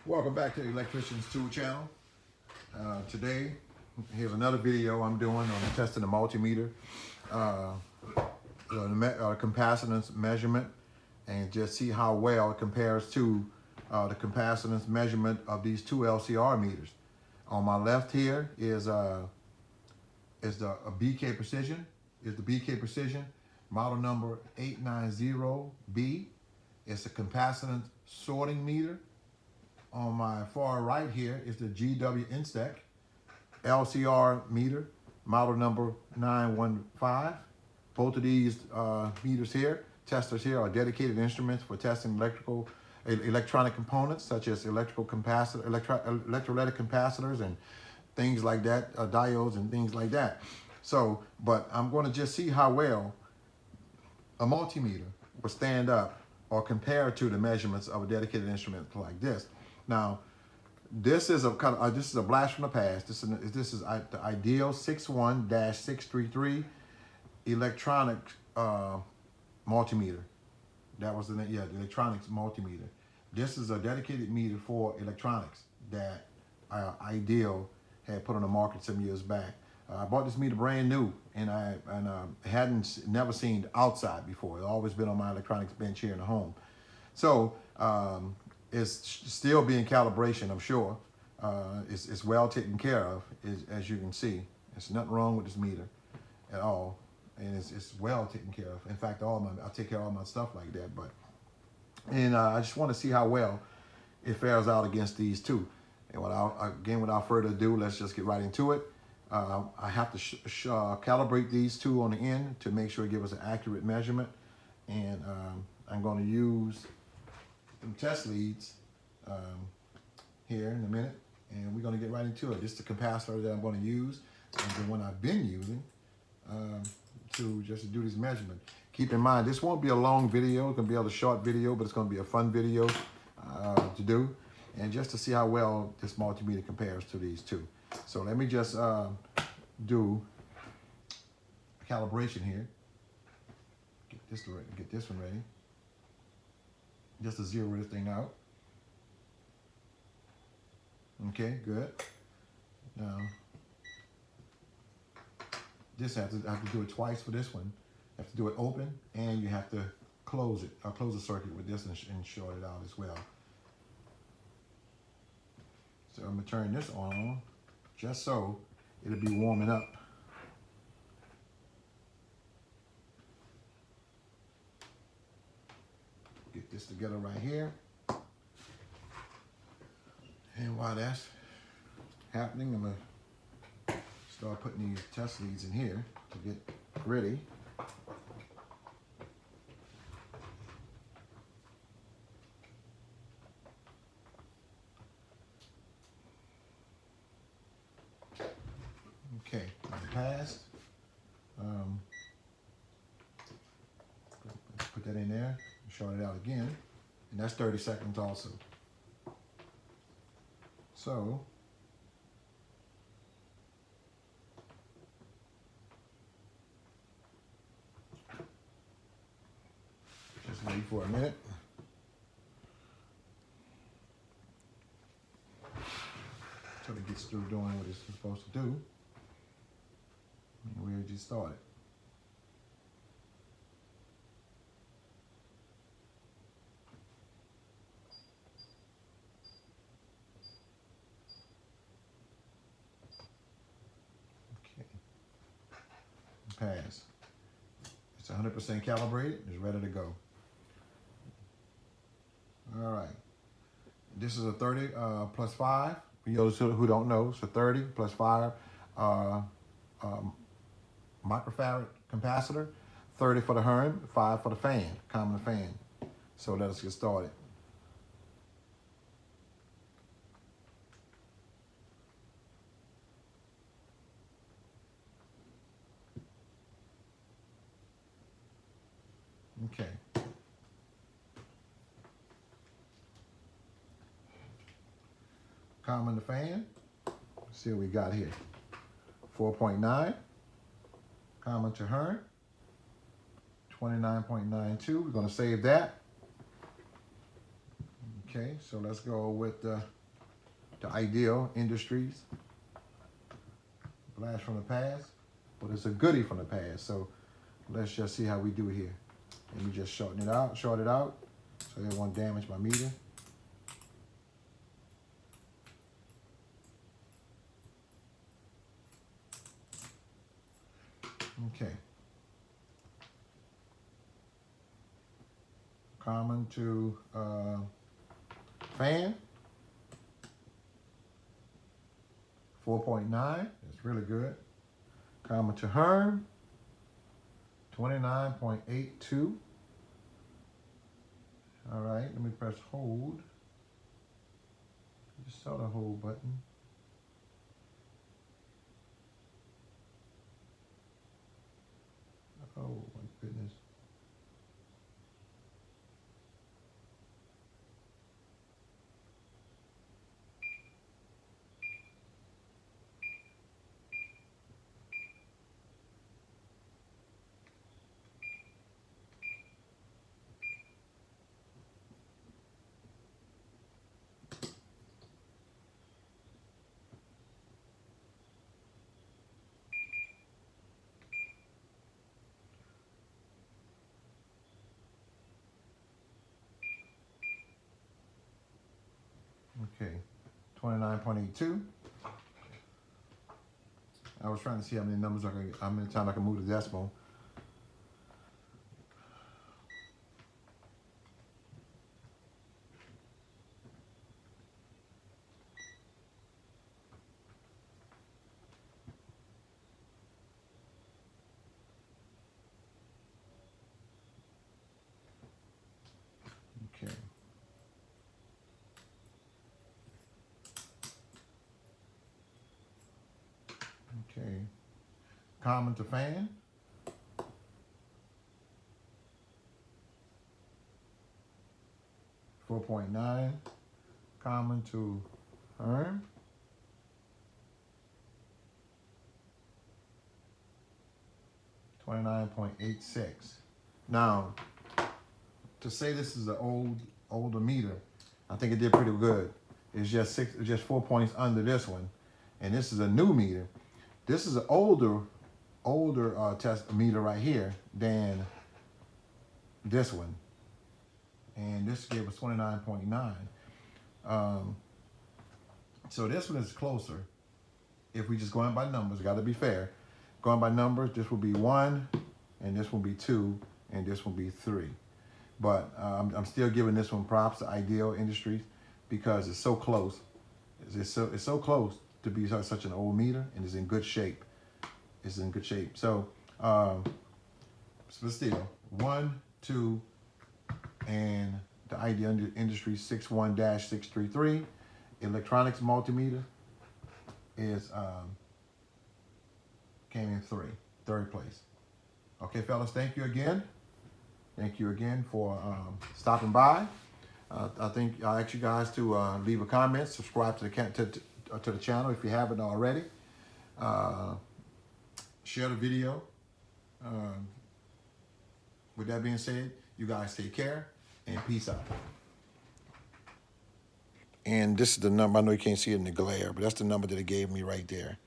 Welcome back to the Electrician's Tool Channel. Today, here's another video I'm doing on testing the multimeter, capacitance measurement, and just see how well it compares to the capacitance measurement of these two LCR meters. On my left here is the BK Precision. Is the BK Precision model number 890B. It's a capacitance sorting meter. On my far right here is the GW INSTEK LCR meter, model number 915. Both of these meters here, testers here, are dedicated instruments for testing electronic components such as electrolytic capacitors and things like that, diodes and things like that. So, but I'm going to just see how well a multimeter will stand up or compare to the measurements of a dedicated instrument like this. Now, this is a kind of this is a blast from the past. This is the Ideal 61-633 electronic multimeter. That was the name, yeah, the electronics multimeter. This is a dedicated meter for electronics that Ideal had put on the market some years back. I bought this meter brand new, and I hadn't never seen outside before. It's always been on my electronics bench here in the home. So it's still being calibration, I'm sure. It's well taken care of, as you can see. There's nothing wrong with this meter at all, and it's well taken care of. In fact, I take care of all my stuff like that. And I just want to see how well it fares out against these two. And without further ado, let's just get right into it. I have to calibrate these two on the end to make sure it gives us an accurate measurement. And I'm going to use some test leads here in a minute. And we're going to get right into it. This is the capacitor that I'm going to use, and the one I've been using to do this measurement. Keep in mind, this won't be a long video. It's going to be a short video, but it's going to be a fun video to do. And just to see how well this multimeter compares to these two. So let me just do a calibration here. Get this one ready. Just to zero this thing out. Okay, good. Now, I have to do it twice for this one. You have to do it open, and you have to close it. I'll close the circuit with this and short it out as well. So I'm gonna turn this on, just so it'll be warming up. Get this together right here. And while that's happening, I'm gonna start putting these test leads in here to get ready. Okay, passed. Put that in there, short it out again, and that's 30 seconds also. So, just wait for a minute. Until it gets through doing what it's supposed to do. And we'll just start it. Pass. It's 100% calibrated. It's ready to go. All right. This is a 30 plus 5. For those who don't know, it's a 30 plus 5 microfarad capacitor. 30 for the Herm, 5 for the fan, common fan. So let us get started. Okay. Common the fan. Let's see what we got here. 4.9. Common to Herm. 29.92. We're going to save that. Okay, so let's go with the the Ideal Industries. Blast from the past, but it's a goodie from the past. So let's just see how we do here. Let me just short it out, so it won't damage my meter. Okay. Common to fan, 4.9. That's really good. Common to Herm, 29.82. All right, let me press hold. Just saw the hold button. Oh my goodness. Okay, 29.82. I was trying to see how many numbers how many times I can move the decimal. Okay. Okay. Common to fan. 4.9. Common to Herm. 29.86. Now, to say this is an older meter, I think it did pretty good. It's just 4 points under this one, and this is a new meter. This is an older test meter right here than this one, and this gave us 29.9. So this one is closer. If we just going by numbers, got to be fair. Going by numbers, this will be 1, and this will be 2, and this will be 3. But I'm still giving this one props to Ideal Industries because it's so close. It's so close to be such an old meter, and it's in good shape. It's in good shape. So, but still, 1, 2, and the Ideal Industries 61-633 electronics multimeter is came in third place. Okay, fellas, thank you again. Thank you again for stopping by. I think I'll ask you guys to leave a comment, subscribe to the channel if you haven't already. Share the video. With that being said, you guys take care and peace out. And this is the number. I know you can't see it in the glare, but that's the number that it gave me right there.